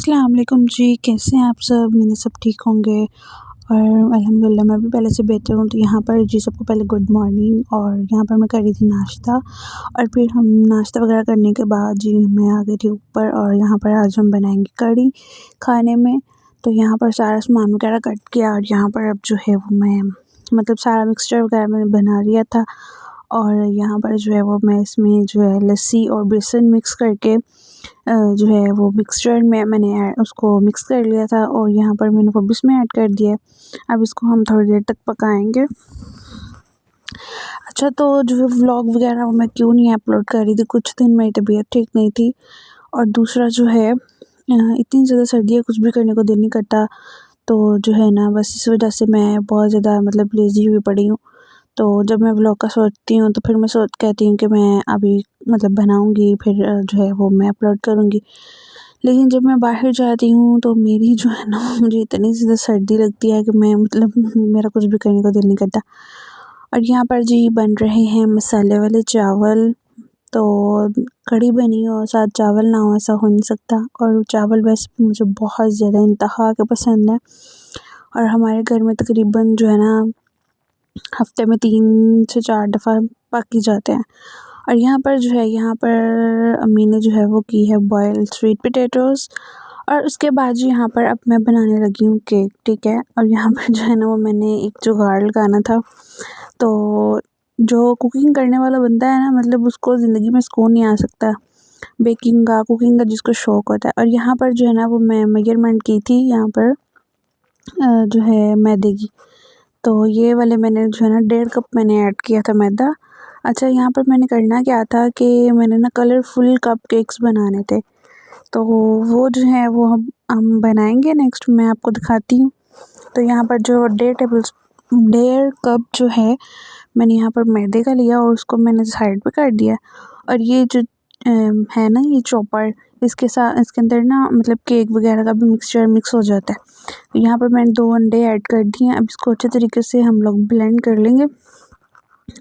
अस्सलाम वालेकुम जी, कैसे हैं आप सब? मेरे सब ठीक होंगे और अल्हम्दुलिल्लाह मैं भी पहले से बेहतर हूँ। तो यहाँ पर जी सबको पहले गुड मॉर्निंग। और यहाँ पर मैं कर रही थी नाश्ता और फिर हम नाश्ता वगैरह करने के बाद जी मैं आ गई थी ऊपर और यहाँ पर आज हम बनाएंगे कढ़ी खाने में। तो यहाँ पर सारा सामान वगैरह कट किया और यहाँ पर अब जो है वो मैं मतलब सारा मिक्सचर वगैरह मैंने बना लिया था। और यहाँ पर जो है वो मैं इसमें जो है लस्सी और बेसन मिक्स करके जो है वो मिक्सचर में मैंने उसको मिक्स कर लिया था और यहाँ पर मैंने वो भी इसमें ऐड कर दिया है। अब इसको हम थोड़ी देर तक पकाएंगे। अच्छा, तो जो है व्लॉग वगैरह वो मैं क्यों नहीं अपलोड कर रही थी, कुछ दिन मेरी तबीयत ठीक नहीं थी और दूसरा जो है इतनी ज़्यादा सर्दी है, कुछ भी करने को दिल नहीं करता। तो जो है ना बस इस वजह से मैं बहुत ज़्यादा मतलब लेज़ी हुई पड़ी हूँ। तो जब मैं व्लॉग का सोचती हूँ तो फिर मैं कहती हूँ कि मैं अभी मतलब बनाऊँगी, फिर जो है वो मैं अपलोड करूँगी। लेकिन जब मैं बाहर जाती हूँ तो मेरी जो है ना मुझे इतनी ज़्यादा सर्दी लगती है कि मैं मतलब मेरा कुछ भी करने को दिल नहीं करता। और यहाँ पर जी बन रहे हैं मसाले वाले चावल। तो कढ़ी बनी हो और साथ चावल ना हो ऐसा हो नहीं सकता। और चावल वैसे मुझे बहुत ज़्यादा इंतहा के पसंद है और हमारे घर में तकरीबन जो है ना हफ्ते में 3 से 4 दफ़ा पक ही जाते हैं। और यहाँ पर जो है यहाँ पर अम्मी ने जो है वो की है बॉयल स्वीट पोटैटोज़। और उसके बाद जी यहाँ पर अब मैं बनाने लगी हूँ केक, ठीक है। और यहाँ पर जो है ना वो मैंने एक जुगाड़ लगाना था। तो जो कुकिंग करने वाला बंदा है ना मतलब उसको ज़िंदगी में सुकून नहीं आ सकता, बेकिंग का कुकिंग का जिसको शौक़ होता है। और यहाँ पर जो है ना वो मैं मेजरमेंट की थी यहाँ पर जो है मैदे की। तो ये वाले मैंने जो है ना 1.5 कप मैंने ऐड किया था मैदा। अच्छा, यहाँ पर मैंने करना क्या था कि मैंने ना कलरफुल कपकेक्स बनाने थे। तो वो जो है वो हम बनाएंगे नेक्स्ट, मैं आपको दिखाती हूँ। तो यहाँ पर जो 1.5 कप जो है मैंने यहाँ पर मैदे का लिया और उसको मैंने साइड पे कर दिया। और ये जो है ना ये चॉपर, इसके साथ इसके अंदर ना मतलब केक वगैरह का भी मिक्सचर मिक्स हो जाता है। तो यहाँ पर मैंने 2 अंडे ऐड कर दिए हैं। अब इसको अच्छे तरीके से हम लोग ब्लेंड कर लेंगे,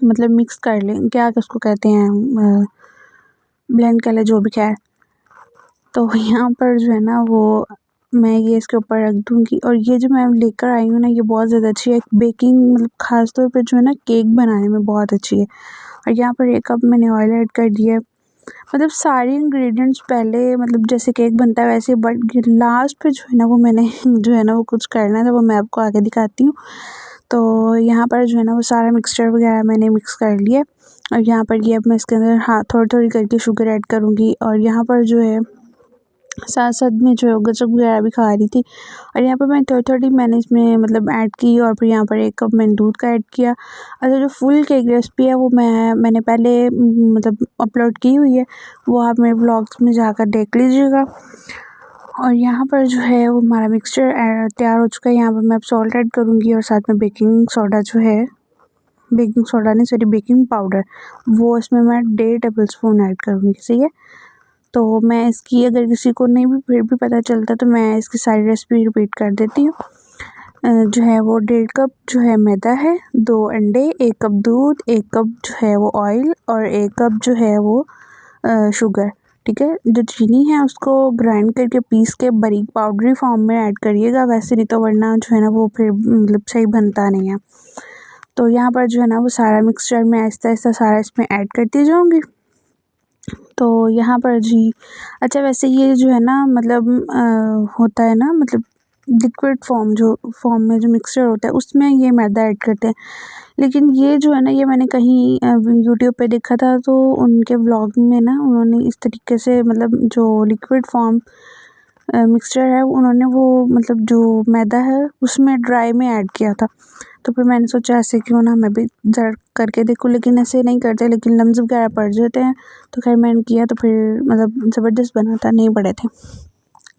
मतलब मिक्स कर लेंगे, क्या उसको कहते हैं, ब्लेंड कर ले जो भी, खैर। तो यहाँ पर जो है ना वो मैं ये इसके ऊपर रख दूँगी। और ये जो मैं लेकर आई हूँ ना ये बहुत ज़्यादा अच्छी है, बेकिंग मतलब ख़ास तौर पे जो है ना केक बनाने में बहुत अच्छी है। और यहाँ पर 1 कप मैंने ऑयल ऐड कर दिया है। मतलब सारे इंग्रेडिएंट्स पहले मतलब जैसे केक बनता है वैसे, बट लास्ट पे जो है ना वो मैंने जो है ना वो कुछ करना था, वो मैं आपको आगे दिखाती हूँ। तो यहाँ पर जो है ना वो सारा मिक्सचर वगैरह मैंने मिक्स कर लिया। और यहाँ पर ये अब मैं इसके अंदर थोड़ी-थोड़ी करके शुगर ऐड करूँगी। और यहाँ पर जो है साथ-साथ में जो है गजक वगैरह भी खा रही थी। और यहाँ पर मैं थोड़ी-थोड़ी मैंने इसमें मतलब ऐड की और फिर यहाँ पर 1 कप मैंने दूध का ऐड किया। अच्छा, जो फुल केक रेसिपी है वो मैंने पहले मतलब अपलोड की हुई है, वो आप मेरे व्लॉग्स में जाकर देख लीजिएगा। और यहाँ पर जो है वो हमारा मिक्सचर तैयार हो चुका है। यहाँ पर मैं अब सॉल्ट ऐड करूँगी और साथ में बेकिंग सोडा जो है, बेकिंग सोडा नहीं सॉरी बेकिंग पाउडर, वो इसमें मैं 1.5 टेबल स्पून ऐड करूँगी, सही है। तो मैं इसकी अगर किसी को नहीं भी फिर भी पता चलता तो मैं इसकी सारी रेसिपी रिपीट कर देती हूँ। जो है वो 1.5 कप जो है मैदा है, 2 अंडे, 1 कप दूध, 1 कप जो है वो ऑयल और 1 कप जो है वो शुगर, ठीक है। जो चीनी है उसको ग्राइंड करके पीस के बारीक पाउडरी फॉर्म में ऐड करिएगा, वैसे नहीं तो वरना जो है ना वो फिर मतलब सही बनता नहीं है। तो यहाँ पर जो है ना वो सारा मिक्सचर मैं आहिस्ता-आहिस्ता सारा इसमें ऐड करती जाऊँगी। तो यहाँ पर जी अच्छा, वैसे ये जो है ना मतलब होता है ना मतलब लिक्विड फॉर्म में जो मिक्सचर होता है उसमें ये मैदा ऐड करते हैं। लेकिन ये जो है ना ये मैंने कहीं यूट्यूब पे देखा था, तो उनके व्लॉग में ना उन्होंने इस तरीके से मतलब जो लिक्विड फॉर्म मिक्सचर है उन्होंने वो मतलब जो मैदा है उसमें ड्राई में ऐड किया था। तो फिर मैंने सोचा ऐसे क्यों ना मैं भी ज़रा करके देखूँ, लेकिन ऐसे नहीं करते, लेकिन लम्स वगैरह पड़ जाते हैं। तो खैर मैंने किया तो फिर मतलब ज़बरदस्त बना था, नहीं पड़े थे।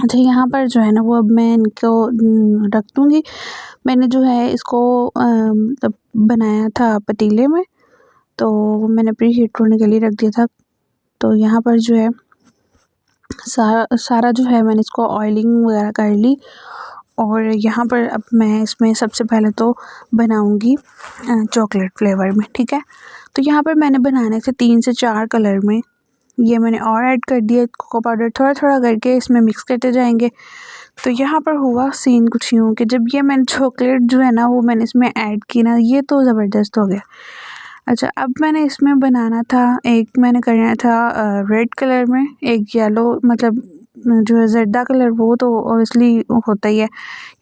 अच्छा, यहाँ पर जो है ना वो अब मैं इनको रख दूँगी। मैंने जो है इसको मतलब बनाया था पतीले में, तो वो मैंने प्री हीट होने के लिए रख दिया था। तो यहाँ पर जो है सारा जो है मैंने इसको ऑयलिंग वगैरह कर ली। और यहाँ पर अब मैं इसमें सबसे पहले तो बनाऊँगी चॉकलेट फ्लेवर में, ठीक है। तो यहाँ पर मैंने बनाने थे 3 से 4 कलर में, ये मैंने और ऐड कर दिया कोको पाउडर, थोड़ा थोड़ा करके इसमें मिक्स करते जाएंगे। तो यहाँ पर हुआ सीन कुछ यूँ कि जब ये मैंने चॉकलेट जो है ना वो मैंने इसमें ऐड की ना, ये तो ज़बरदस्त हो गया। अच्छा, अब मैंने इसमें बनाना था, एक मैंने करना था रेड कलर में, एक येलो, मतलब जो है जर्दा कलर, वो तो ऑब्वियसली होता ही है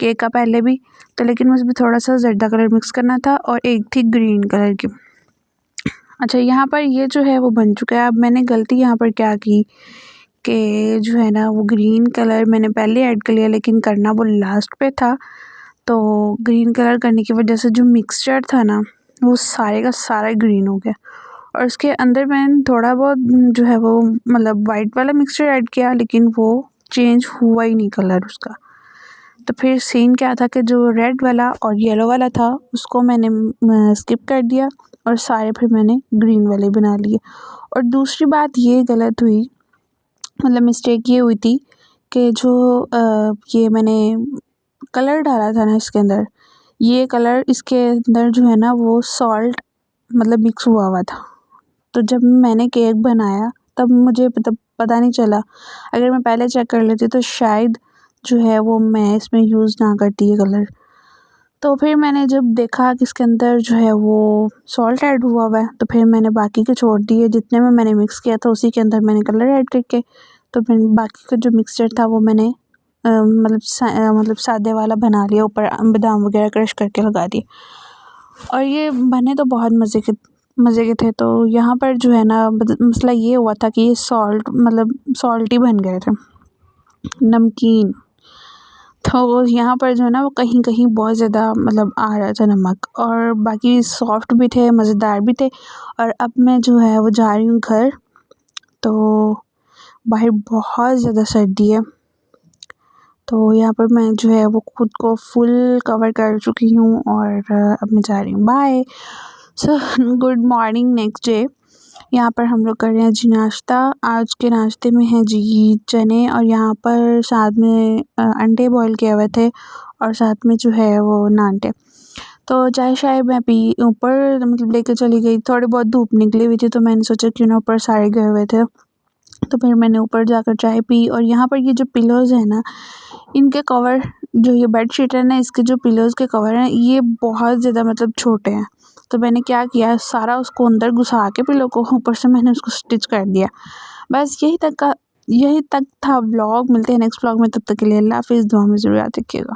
केक का पहले भी, तो लेकिन उसमें थोड़ा सा जर्दा कलर मिक्स करना था, और एक थी ग्रीन कलर की। अच्छा, यहाँ पर ये जो है वो बन चुका है। अब मैंने गलती यहाँ पर क्या की कि जो है ना वो ग्रीन कलर मैंने पहले ऐड कर लिया, लेकिन करना वो लास्ट पे था। तो ग्रीन कलर करने की वजह से जो मिक्सचर था ना वो सारे का सारा ग्रीन हो गया, और उसके अंदर मैंने थोड़ा बहुत जो है वो मतलब वाइट वाला मिक्सचर ऐड किया, लेकिन वो चेंज हुआ ही नहीं कलर उसका। तो फिर सीन क्या था कि जो रेड वाला और येलो वाला था उसको मैंने स्किप कर दिया, और सारे फिर मैंने ग्रीन वाले बना लिए। और दूसरी बात ये गलत हुई, मतलब मिस्टेक ये हुई थी कि जो ये मैंने कलर डाला था ना इसके अंदर, ये कलर इसके अंदर जो है ना वो सॉल्ट मतलब मिक्स हुआ हुआ था। तो जब मैंने केक बनाया तब मुझे पता नहीं चला। अगर मैं पहले चेक कर लेती तो शायद जो है वो मैं इसमें यूज़ ना करती ये कलर। तो फिर मैंने जब देखा कि इसके अंदर जो है वो सॉल्ट ऐड हुआ हुआ है, तो फिर मैंने बाकी के छोड़ दिए, जितने में मैंने मिक्स किया था उसी के अंदर मैंने कलर ऐड करके, तो फिर बाकी का जो मिक्सचर था वो मैंने मतलब सादे वाला बना लिया, ऊपर बादाम वगैरह क्रश करके लगा दिए, और ये बने तो बहुत मज़े के थे। तो यहाँ पर जो है ना मसला ये हुआ था कि ये मतलब सॉल्टी बन गए थे, नमकीन। तो यहाँ पर जो है ना वो कहीं कहीं बहुत ज़्यादा मतलब आ रहा था नमक, और बाकी सॉफ्ट भी थे, मज़ेदार भी थे। और अब मैं जो है वो जा रही हूँ घर, तो बाहर बहुत ज़्यादा सर्दी है, तो यहाँ पर मैं जो है वो खुद को फुल कवर कर चुकी हूँ, और अब मैं जा रही हूँ, bye. So good morning next day. यहाँ पर हम लोग कर रहे हैं जी नाश्ता। आज के नाश्ते में है जी चने, और यहाँ पर साथ में अंडे बॉईल किए हुए थे, और साथ में जो है वो नान थे। तो चाय शाय मैं पी ऊपर मतलब लेके चली गई, थोड़ी बहुत धूप निकली हुई थी तो मैंने सोचा क्यों ना, ऊपर सारे गए हुए थे तो फिर मैंने ऊपर जाकर चाय पी। और यहाँ पर ये जो पिलोज़ है ना, इनके कवर, जो ये बेडशीट है ना, इसके जो पिलोज़ के कवर हैं ये बहुत ज़्यादा मतलब छोटे हैं। तो मैंने क्या किया, सारा उसको अंदर घुसा के पिलो को, ऊपर से मैंने उसको स्टिच कर दिया। बस यही तक था व्लॉग। मिलते हैं नेक्स्ट व्लॉग में, तब तक के लिए अल्लाह हाफ़िज़। दुआ में ज़रूर याद रखिएगा।